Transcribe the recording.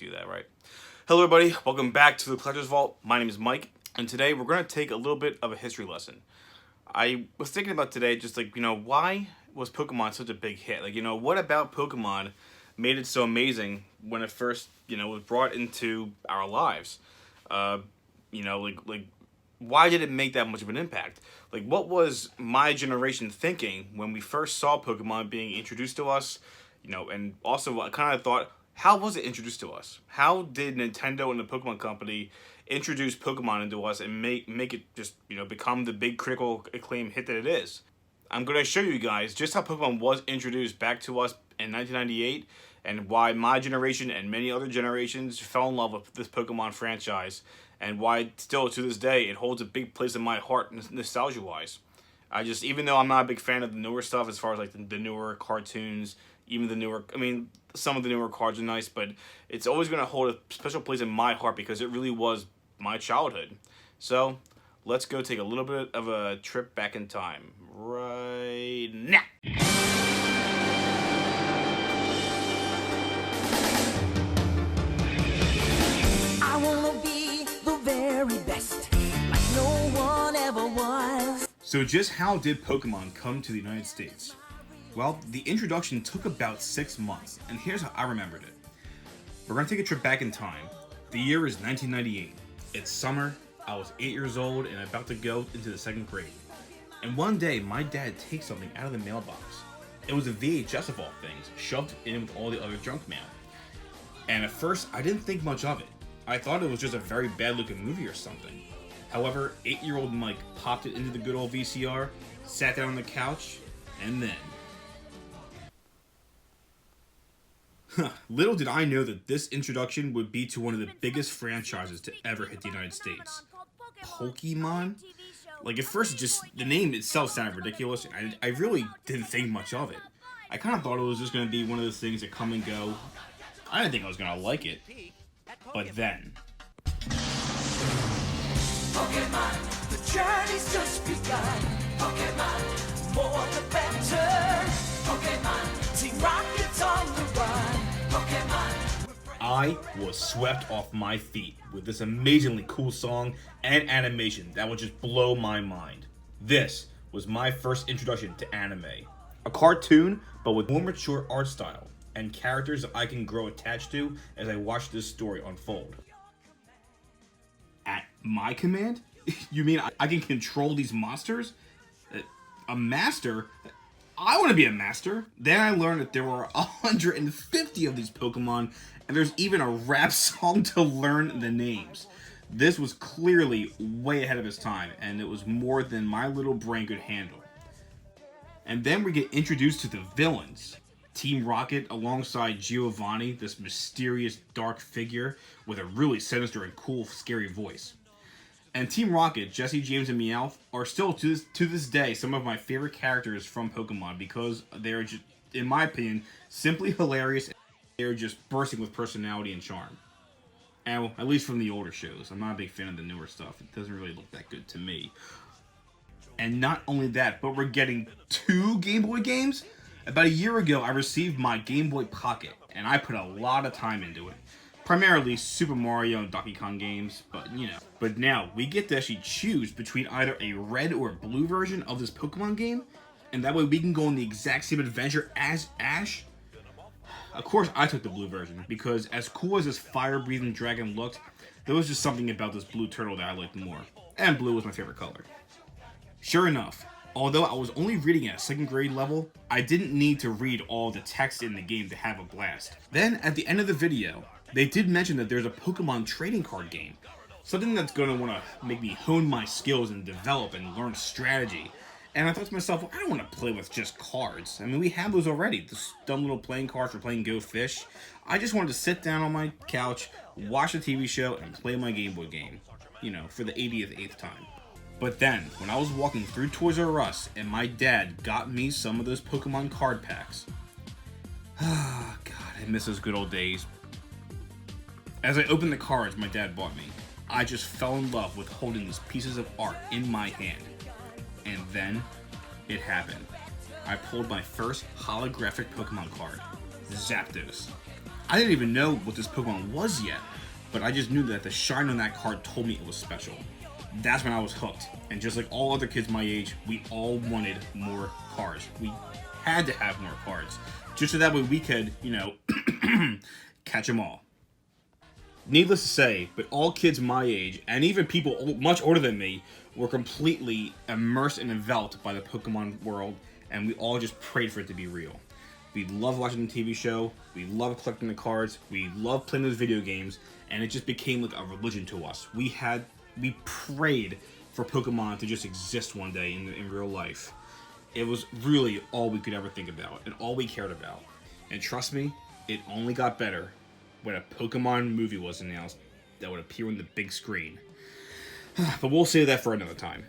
do that, right? Hello everybody, welcome back to the Collector's Vault. My name is Mike, and today we're going to take a little bit of a history lesson. I was thinking about today, just like, why was Pokemon such a big hit? Like, what about Pokemon made it so amazing when it first, was brought into our lives? Why did it make that much of an impact? Like, what was my generation thinking when we first saw Pokemon being introduced to us? And also I kind of thought, how was it introduced to us? How did Nintendo and the Pokemon Company introduce Pokemon into us and make it just, become the big critical acclaim hit that it is? I'm going to show you guys just how Pokemon was introduced back to us in 1998 and why my generation and many other generations fell in love with this Pokemon franchise and why still to this day it holds a big place in my heart nostalgia-wise. Even though I'm not a big fan of the newer stuff as far as like the newer cartoons, even the newer, some of the newer cards are nice, but it's always going to hold a special place in my heart because it really was my childhood. So, let's go take a little bit of a trip back in time right now. I wanna be the very best, like no one ever was. So just how did Pokemon come to the United States? Well, the introduction took about 6 months, and here's how I remembered it. We're going to take a trip back in time. The year is 1998. It's summer, I was 8 years old and about to go into the 2nd grade. And one day, my dad takes something out of the mailbox. It was a VHS of all things, shoved in with all the other junk mail. And at first, I didn't think much of it. I thought it was just a very bad looking movie or something. However, 8-year-old Mike popped it into the good old VCR, sat down on the couch, and then... Little did I know that this introduction would be to one of the biggest franchises to ever hit the United States. Pokemon? Like, at first, just the name itself sounded ridiculous, and I really didn't think much of it. I kind of thought it was just going to be one of those things that come and go. I didn't think I was going to like it. But then... Pokemon, the journey's just begun. Pokemon, more the better. Pokemon, Team Rocket's on the run. Pokemon. I was swept off my feet with this amazingly cool song and animation that would just blow my mind. This was my first introduction to anime. A cartoon, but with more mature art style and characters that I can grow attached to as I watch this story unfold. At my command? You mean I can control these monsters? A master? I want to be a master. Then I learned that there were 150 of these Pokemon, and there's even a rap song to learn the names. This was clearly way ahead of its time, and it was more than my little brain could handle. And then we get introduced to the villains. Team Rocket alongside Giovanni, this mysterious dark figure with a really sinister and cool, scary voice. And Team Rocket, Jesse, James, and Meowth are still to this day some of my favorite characters from Pokemon because they're just, in my opinion, simply hilarious. And they're just bursting with personality and charm. And well, at least from the older shows. I'm not a big fan of the newer stuff. It doesn't really look that good to me. And not only that, but we're getting 2 Game Boy games? About a year ago, I received my Game Boy Pocket, and I put a lot of time into it. Primarily Super Mario and Donkey Kong games, but But now, we get to actually choose between either a red or blue version of this Pokemon game, and that way we can go on the exact same adventure as Ash. Of course, I took the blue version, because as cool as this fire-breathing dragon looked, there was just something about this blue turtle that I liked more. And blue was my favorite color. Sure enough, although I was only reading at a 2nd grade level, I didn't need to read all the text in the game to have a blast. Then, at the end of the video, they did mention that there's a Pokemon trading card game. Something that's going to want to make me hone my skills and develop and learn strategy. And I thought to myself, well, I don't want to play with just cards. I mean, we have those already. Those dumb little playing cards for playing Go Fish. I just wanted to sit down on my couch, watch a TV show, and play my Game Boy game. For the 80th time. But then, when I was walking through Toys R Us, and my dad got me some of those Pokemon card packs. Ah, God, I miss those good old days. As I opened the cards my dad bought me, I just fell in love with holding these pieces of art in my hand. And then, it happened. I pulled my first holographic Pokemon card, Zapdos. I didn't even know what this Pokemon was yet, but I just knew that the shine on that card told me it was special. That's when I was hooked. And just like all other kids my age, we all wanted more cards. We had to have more cards. Just so that way we could, catch them all. Needless to say, but all kids my age, and even people much older than me, were completely immersed and enveloped by the Pokemon world, and we all just prayed for it to be real. We loved watching the TV show, we loved collecting the cards, we loved playing those video games, and it just became like a religion to us. We prayed for Pokemon to just exist one day in real life. It was really all we could ever think about, and all we cared about. And trust me, it only got better when a Pokemon movie was announced that would appear on the big screen. But we'll save that for another time.